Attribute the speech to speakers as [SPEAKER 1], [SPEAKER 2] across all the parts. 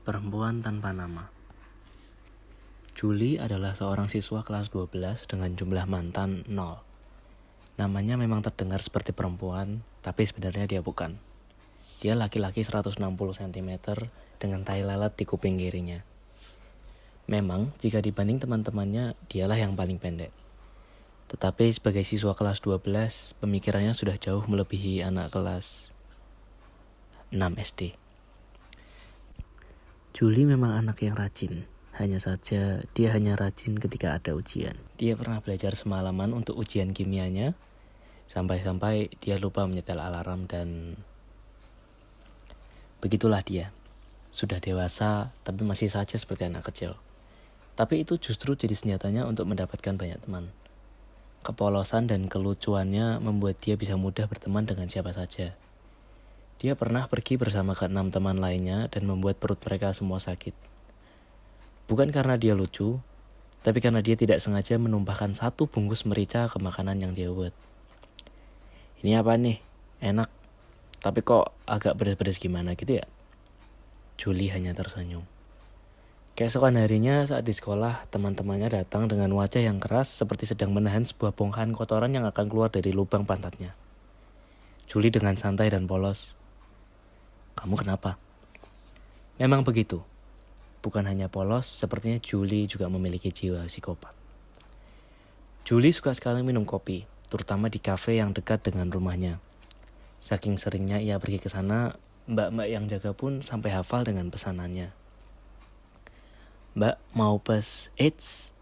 [SPEAKER 1] Perempuan tanpa nama. Julie adalah seorang siswa kelas 12 dengan jumlah mantan 0. Namanya memang terdengar seperti perempuan, tapi sebenarnya dia bukan. Dia laki-laki 160 cm dengan tai lalat di kuping kirinya. Memang, jika dibanding teman-temannya, dialah yang paling pendek. Tetapi sebagai siswa kelas 12, pemikirannya sudah jauh melebihi anak kelas 6 SD. Julie memang anak yang rajin, hanya saja dia hanya rajin ketika ada ujian. Dia pernah belajar semalaman untuk ujian kimianya, sampai-sampai dia lupa menyetel alarm dan begitulah dia. Sudah dewasa, tapi masih saja seperti anak kecil. Tapi itu justru jadi senjatanya untuk mendapatkan banyak teman. Kepolosan dan kelucuannya membuat dia bisa mudah berteman dengan siapa saja. Dia pernah pergi bersama ke-6 teman lainnya dan membuat perut mereka semua sakit. Bukan karena dia lucu, tapi karena dia tidak sengaja menumpahkan satu bungkus merica ke makanan yang dia buat. Ini apa nih? Enak. Tapi kok agak pedas-pedas gimana gitu ya? Julie hanya tersenyum. Keesokan harinya saat di sekolah, teman-temannya datang dengan wajah yang keras seperti sedang menahan sebuah bongkahan kotoran yang akan keluar dari lubang pantatnya. Julie dengan santai dan polos. Kamu kenapa? Memang begitu. Bukan hanya polos, sepertinya Julie juga memiliki jiwa psikopat. Julie suka sekali minum kopi, terutama di kafe yang dekat dengan rumahnya. Saking seringnya ia pergi ke sana, mbak-mbak yang jaga pun sampai hafal dengan pesanannya. Mbak, mau pes, eits,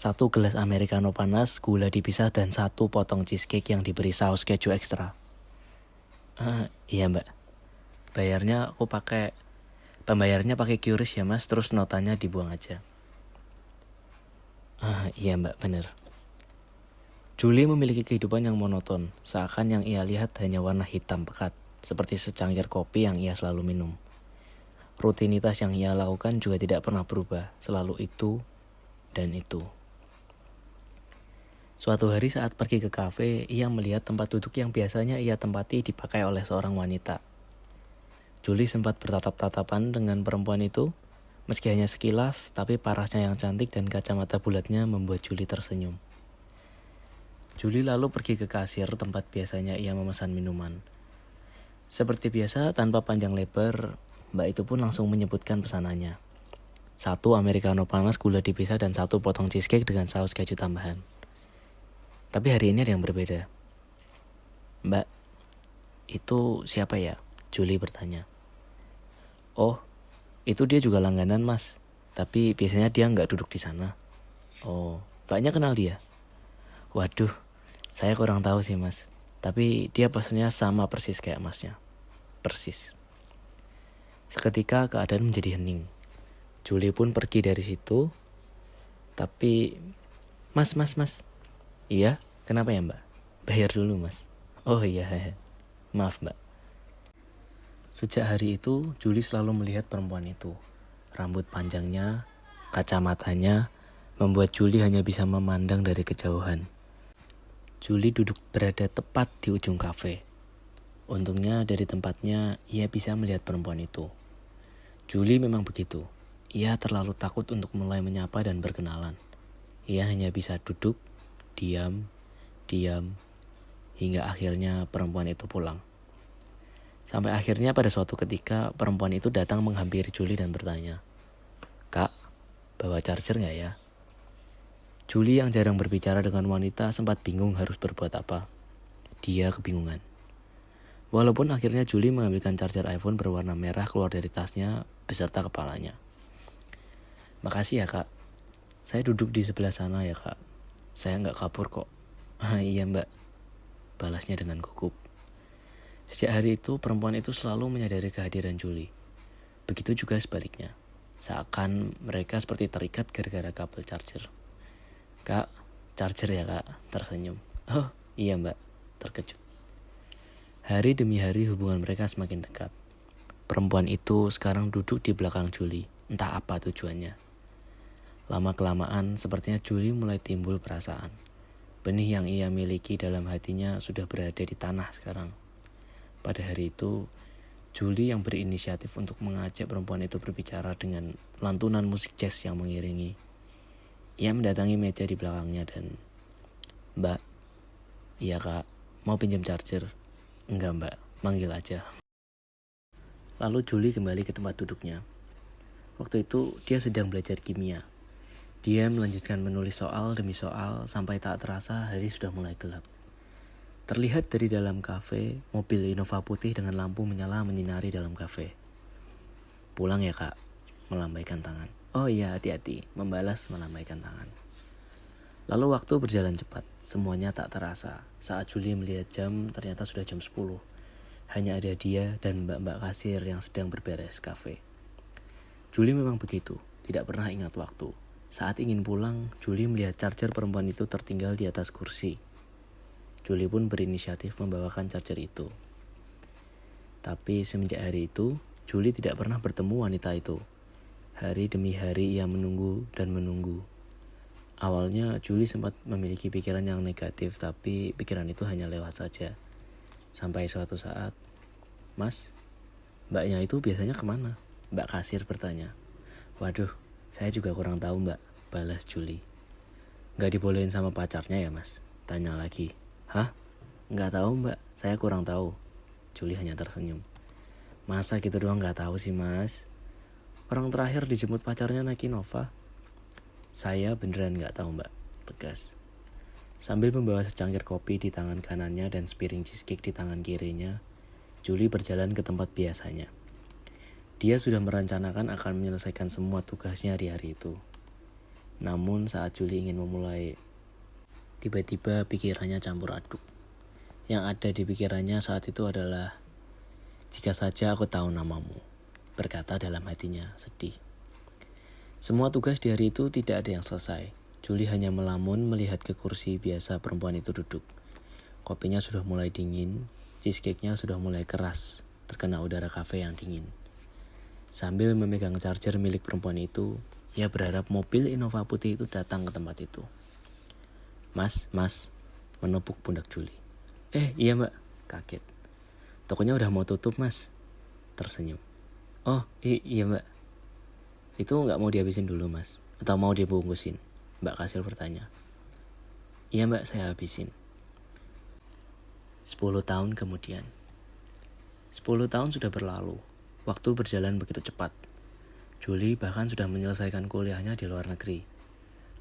[SPEAKER 1] 1 gelas americano panas, gula dipisah dan 1 potong cheesecake yang diberi saus keju ekstra. Iya mbak. Pembayarnya pakai QRIS ya mas, terus notanya dibuang aja. Iya mbak, bener. Julie memiliki kehidupan yang monoton, seakan yang ia lihat hanya warna hitam pekat, seperti secangkir kopi yang ia selalu minum. Rutinitas yang ia lakukan juga tidak pernah berubah, selalu itu dan itu. Suatu hari saat pergi ke kafe, ia melihat tempat duduk yang biasanya ia tempati dipakai oleh seorang wanita. Julie sempat bertatap-tatapan dengan perempuan itu, meski hanya sekilas, tapi parasnya yang cantik dan kacamata bulatnya membuat Julie tersenyum. Julie lalu pergi ke kasir tempat biasanya ia memesan minuman. Seperti biasa, tanpa panjang lebar, mbak itu pun langsung menyebutkan pesanannya. 1 americano panas, gula dipisah, dan 1 potong cheesecake dengan saus keju tambahan. Tapi hari ini ada yang berbeda. Mbak, itu siapa ya? Julie bertanya. Oh, itu dia juga langganan mas. Tapi biasanya dia nggak duduk di sana. Oh, mbaknya kenal dia? Waduh, saya kurang tahu sih mas. Tapi dia pesannya sama persis kayak masnya. Persis. Seketika keadaan menjadi hening. Julie pun pergi dari situ. Tapi, mas. Iya, kenapa ya mbak? Bayar dulu mas. Oh iya, maaf mbak. Sejak hari itu, Julie selalu melihat perempuan itu. Rambut panjangnya, kacamatanya, membuat Julie hanya bisa memandang dari kejauhan. Julie duduk berada tepat di ujung kafe. Untungnya dari tempatnya, ia bisa melihat perempuan itu. Julie memang begitu. Ia terlalu takut untuk mulai menyapa dan berkenalan. Ia hanya bisa duduk, diam, hingga akhirnya perempuan itu pulang. Sampai akhirnya pada suatu ketika perempuan itu datang menghampiri Julie dan bertanya, Kak, bawa charger gak ya? Julie yang jarang berbicara dengan wanita sempat bingung harus berbuat apa. Dia kebingungan. Walaupun akhirnya Julie mengambilkan charger iPhone berwarna merah keluar dari tasnya beserta kepalanya. Makasih ya kak, saya duduk di sebelah sana ya kak. Saya gak kabur kok. Iya mbak, balasnya dengan gugup. Sejak hari itu, perempuan itu selalu menyadari kehadiran Julie. Begitu juga sebaliknya. Seakan mereka seperti terikat gara-gara kabel charger. Kak, charger ya kak, tersenyum. Oh iya mbak, terkejut. Hari demi hari hubungan mereka semakin dekat. Perempuan itu sekarang duduk di belakang Julie. Entah apa tujuannya. Lama-kelamaan, sepertinya Julie mulai timbul perasaan. Benih yang ia miliki dalam hatinya sudah berada di tanah sekarang. Pada hari itu, Julie yang berinisiatif untuk mengajak perempuan itu berbicara dengan lantunan musik jazz yang mengiringi. Ia mendatangi meja di belakangnya dan, "Mbak, iya kak, mau pinjam charger?" "Enggak mbak, manggil aja." Lalu Julie kembali ke tempat duduknya. Waktu itu dia sedang belajar kimia. Dia melanjutkan menulis soal demi soal sampai tak terasa hari sudah mulai gelap. Terlihat dari dalam kafe, mobil Innova putih dengan lampu menyala menyinari dalam kafe. "Pulang ya kak," melambaikan tangan. "Oh iya, hati-hati," membalas melambaikan tangan. Lalu waktu berjalan cepat, semuanya tak terasa. Saat Julie melihat jam, ternyata sudah jam 10. Hanya ada dia dan mbak-mbak kasir yang sedang berberes kafe. Julie memang begitu, tidak pernah ingat waktu. Saat ingin pulang, Julie melihat charger perempuan itu tertinggal di atas kursi. Julie pun berinisiatif membawakan charger itu. Tapi semenjak hari itu, Julie tidak pernah bertemu wanita itu. Hari demi hari ia menunggu dan menunggu. Awalnya Julie sempat memiliki pikiran yang negatif, tapi pikiran itu hanya lewat saja. Sampai suatu saat, "Mas, mbaknya itu biasanya kemana?" Mbak kasir bertanya. "Waduh, saya juga kurang tahu mbak," balas Julie. "Gak dibolehin sama pacarnya ya mas?" Tanya lagi. "Hah? Gak tahu mbak, saya kurang tahu." Julie hanya tersenyum. "Masa gitu doang gak tahu sih mas? Orang terakhir dijemput pacarnya naik Innova." "Saya beneran gak tahu mbak," tegas. Sambil membawa secangkir kopi di tangan kanannya dan sepiring cheesecake di tangan kirinya, Julie berjalan ke tempat biasanya. Dia sudah merencanakan akan menyelesaikan semua tugasnya di hari itu. Namun saat Julie ingin memulai, tiba-tiba pikirannya campur aduk. Yang ada di pikirannya saat itu adalah, "Jika saja aku tahu namamu," berkata dalam hatinya sedih. Semua tugas di hari itu tidak ada yang selesai. Julie hanya melamun melihat ke kursi biasa perempuan itu duduk. Kopinya sudah mulai dingin, cheesecake-nya sudah mulai keras, terkena udara kafe yang dingin. Sambil memegang charger milik perempuan itu, ia berharap mobil Innova putih itu datang ke tempat itu. Mas," menepuk pundak Julie. Iya mbak," kaget. "Tokonya udah mau tutup mas," tersenyum. "Oh iya mbak, itu gak mau dihabisin dulu mas? Atau mau dibungkusin?" Mbak kasir bertanya. "Iya mbak, saya habisin." 10 tahun kemudian. 10 tahun sudah berlalu. Waktu berjalan begitu cepat. Julie bahkan sudah menyelesaikan kuliahnya di luar negeri.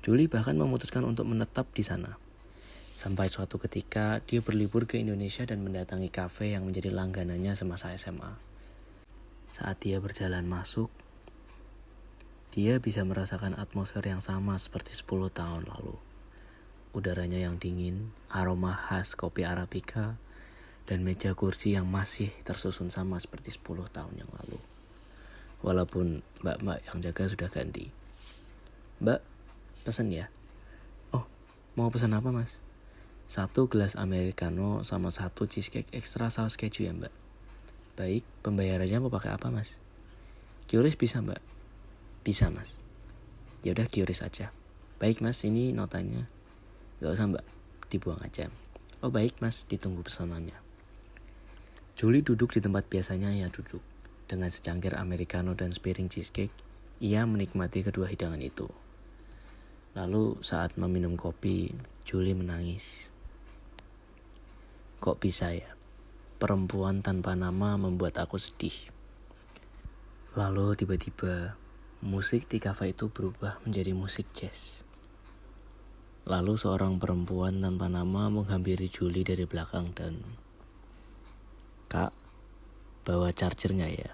[SPEAKER 1] Julie bahkan memutuskan untuk menetap di sana. Sampai suatu ketika dia berlibur ke Indonesia dan mendatangi kafe yang menjadi langganannya semasa SMA. Saat dia berjalan masuk, dia bisa merasakan atmosfer yang sama seperti 10 tahun lalu. Udaranya yang dingin, aroma khas kopi Arabica, dan meja kursi yang masih tersusun sama seperti 10 tahun yang lalu. Walaupun mbak-mbak yang jaga sudah ganti. "Mbak, pesen ya?" "Oh, mau pesan apa mas?" "1 gelas americano sama 1 cheesecake ekstra saus keju ya mbak." "Baik, pembayarannya mau pakai apa mas?" "QRIS bisa mbak?" "Bisa mas." "Yaudah QRIS aja." "Baik mas, ini notanya." "Gak usah mbak, dibuang aja." "Oh baik mas, ditunggu pesanannya." Julie duduk di tempat biasanya ia duduk. Dengan secangkir americano dan sepiring cheesecake, ia menikmati kedua hidangan itu. Lalu saat meminum kopi, Julie menangis. Kok bisa ya? Perempuan tanpa nama membuat aku sedih. Lalu tiba-tiba, musik di kafe itu berubah menjadi musik jazz. Lalu seorang perempuan tanpa nama menghampiri Julie dari belakang dan, "Kak, bawa charger gak ya?"